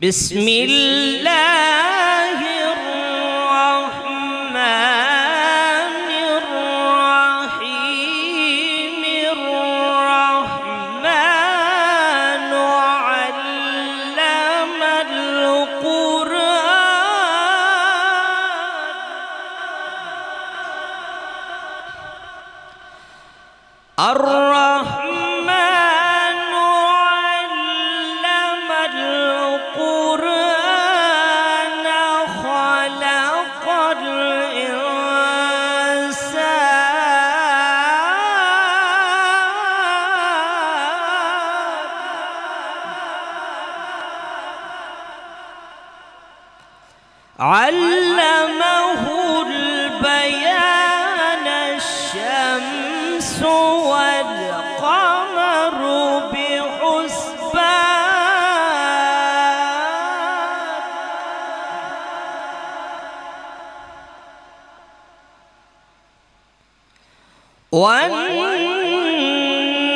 بسم اللہ الرحمن الرحیم الرحمن علم القرآن علمه البيان الشمس والقمر بحسبان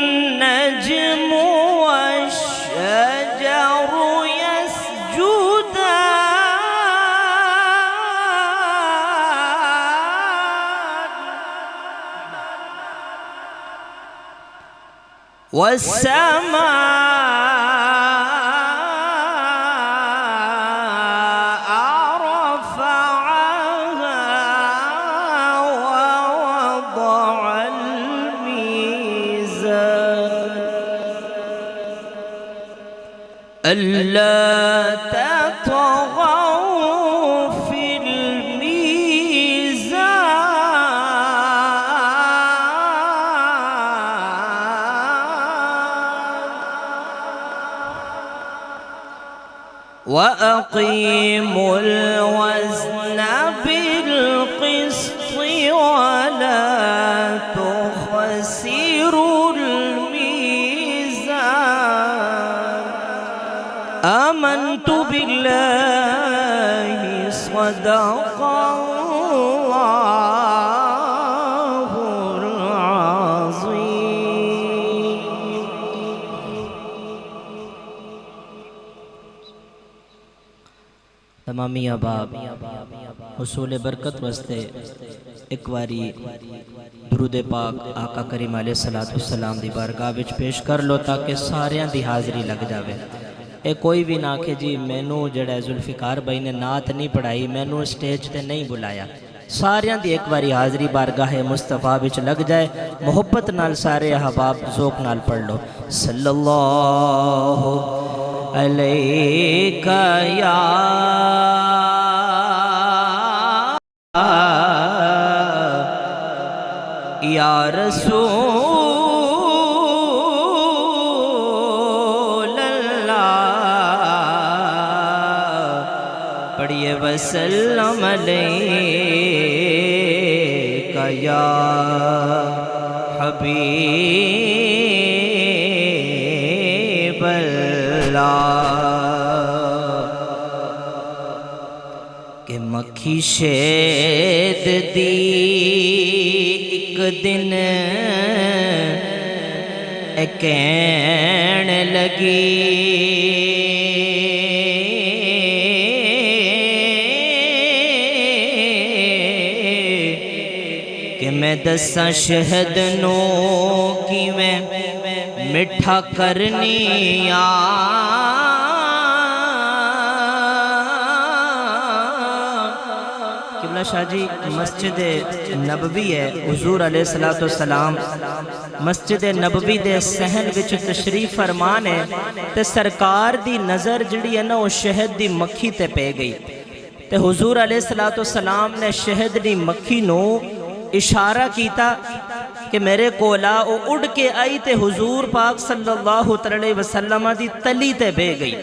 والنجم والشجر والسماء رفعها ووضع الميزان ألا تطغوا في وأقيموا الوزن بالقسط ولا تخسروا الميزان آمنت بالله صدق الله العظيم. تمامی احباب حصول برکت واسطے ایک واری درود پاک آقا کریم علیہ السلام دی بارگاہ وچ پیش کر لو تاکہ ساریاں دی حاضری لگ جاوے. اے کوئی بھی نہ کہ جی مینوں جڑا ذوالفقار بھائی نے نعت نہیں پڑھائی، مینوں سٹیج تے نہیں بلایا. ساریاں دی ایک واری حاضری بارگاہ مصطفیٰ وچ لگ جائے. محبت نال سارے احباب ذوق نال پڑھ لو. صلی اللہ علیک یا رسول اللہ. پڑھیے وسلم علیک یا حبیب اللہ. کہ مکھی شید دی ایک دن کہن لگی کہ میں دساں شہد نو کیویں مٹھا کرنی شاہ جی. مسجد نبوی ہے، حضور علیہ السلام مسجد نبوی دے صحن وچ تشریف فرمان ہے تے سرکار دی نظر جڑی ہے نا وہ شہد دی مکھی تے پہ گئی تے حضور علیہ السلام نے شہد دی مکھی نو اشارہ کیتا کہ میرے کولا وہ اڑ کے آئی تے حضور پاک صلی اللہ علیہ وسلم دی تلی تے بے گئی.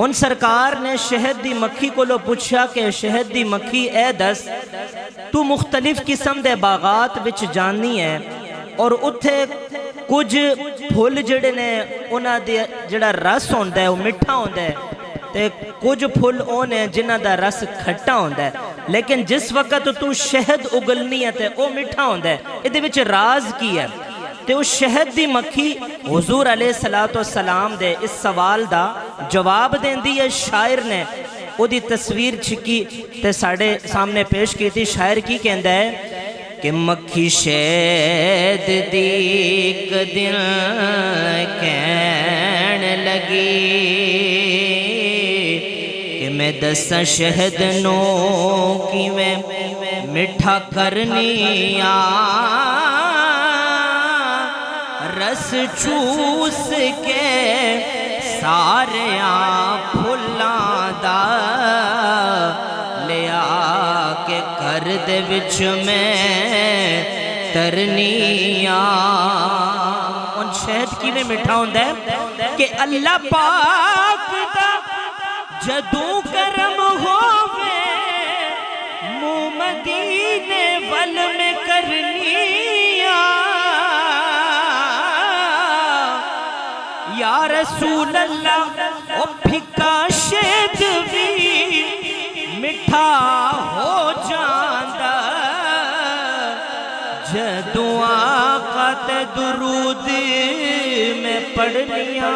ان سرکار نے شہد دی مکھی کو لو پوچھا کہ شہد دی مکھی اے دس تو مختلف قسم دے باغات وچ جانی ہے اور اتھے کچھ پھول جڑے نے انہاں دے جڑا رس ہوندا ہے وہ میٹھا ہوندا ہے تے کچھ پھول اونے جنہاں دا رس کھٹا ہوندا ہے لیکن جس وقت تو شہد اگلنی ہے تے وہ میٹھا ہوندا ہے. ادھے وچ راز کی ہے؟ تے اس شہد دی مکھی حضور علیہ السلام دے اس سوال دا جواب دیندی ہے شاعر نے او دی تصویر چھکی تے ساڑے سامنے پیش کی تھی شاعر کی کہندہ ہے کہ مکھی شہد دی ایک دن کہن لگی کہ میں دساں شہد نو کی میں مٹھا کرنی رس چوس کے سارے پھلاں دا لیا کے گھر دے وچ میں ترنیاں ان شہد کی میں مٹھا ہوندہ ہے کہ اللہ پاک دا جدوں کرم ہووے منہ مدینے ول میں کرنیاں یا رسول اللہ او پھکا شہد بھی مٹھا ہو جاندہ جدوں آقا تے درود میں پڑھنیاں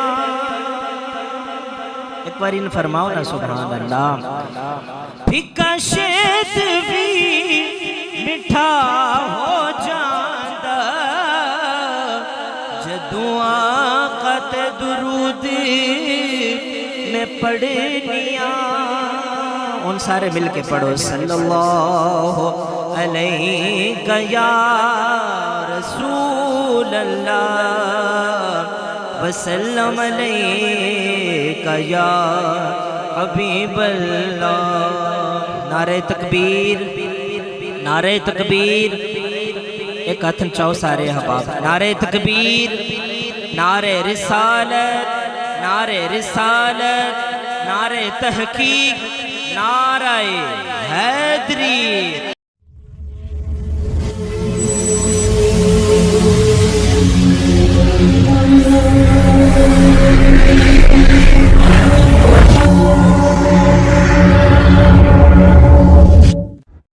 ایک بار ان فرماؤ نا سبحان اللہ پھکا شہد بھی مٹھا ہو جاندہ جدوں آقا تے درود میں پڑھنیاں ان سارے مل کے پڑھو صلی اللہ علیہ یا رسول اللہ وسلم علیہ یا حبیب اللہ نعرہ تکبیر نعرہ تکبیر ایک ہاتھن چاہو سارے حباب نعرہ تکبیر نعرہ رسالت نعرہ رسالت نعرہ تحقیق نعرہ حیدری